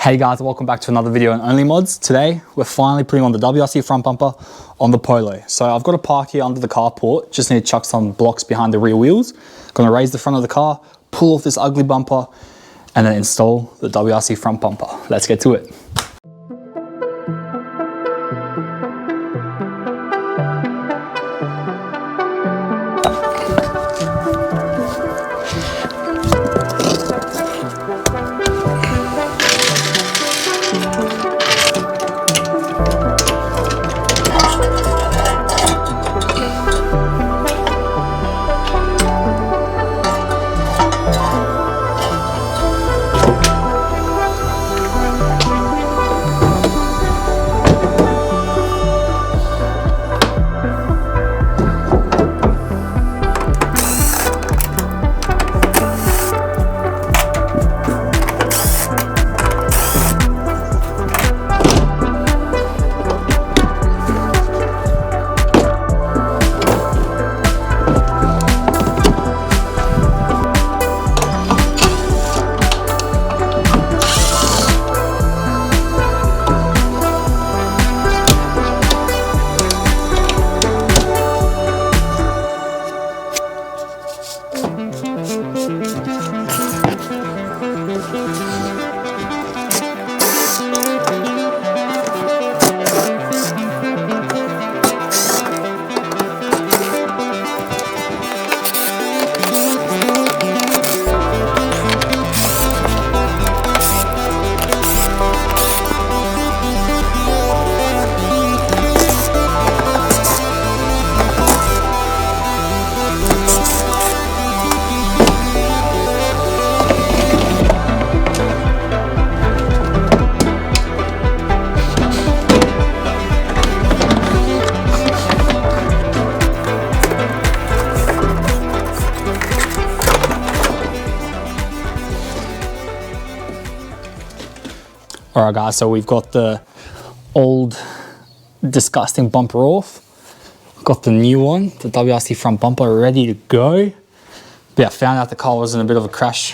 Hey guys, welcome back to another video on Only Mods. Today, we're finally putting on the WRC front bumper on the Polo. So I've got a park here under the carport, just need to chuck some blocks behind the rear wheels. Gonna raise the front of the car, pull off this ugly bumper, and then install the WRC front bumper. Let's get to it. Alright guys, so we've got the old disgusting bumper off. Got the new one, the WRC front bumper, ready to go. But yeah, found out the car was in a bit of a crash,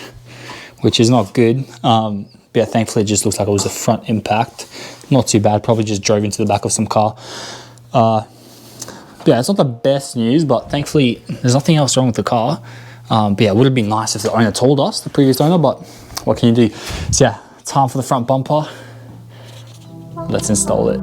which is not good. But yeah, thankfully it just looks like it was a front impact. Not too bad, probably just drove into the back of some car. But yeah, it's not the best news, but thankfully there's nothing else wrong with the car. But yeah, it would have been nice if the owner told us, the previous owner, but what can you do? So yeah, time for the front bumper. Let's install it.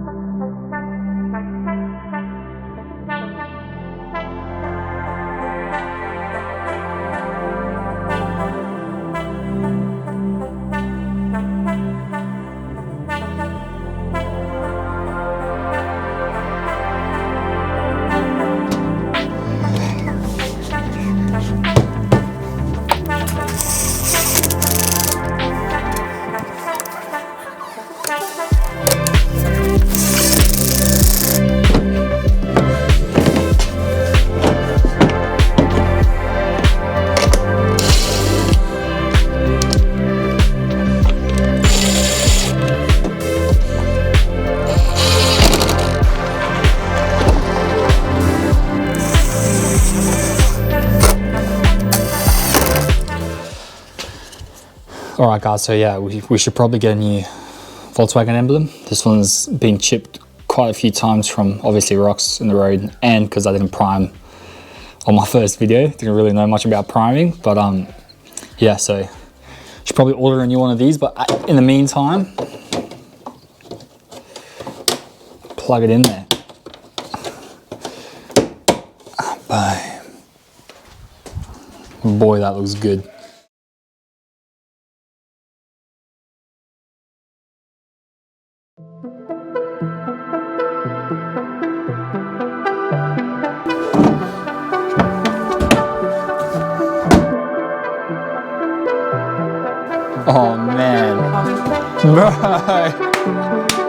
Alright guys, so yeah, we should probably get a new Volkswagen emblem. This one's been chipped quite a few times from obviously rocks in the road, and because I didn't prime on my first video. Didn't really know much about priming, but yeah, so should probably order a new one of these. But in the meantime, plug it in there. Boom. Boy, that looks good. Oh man, bro.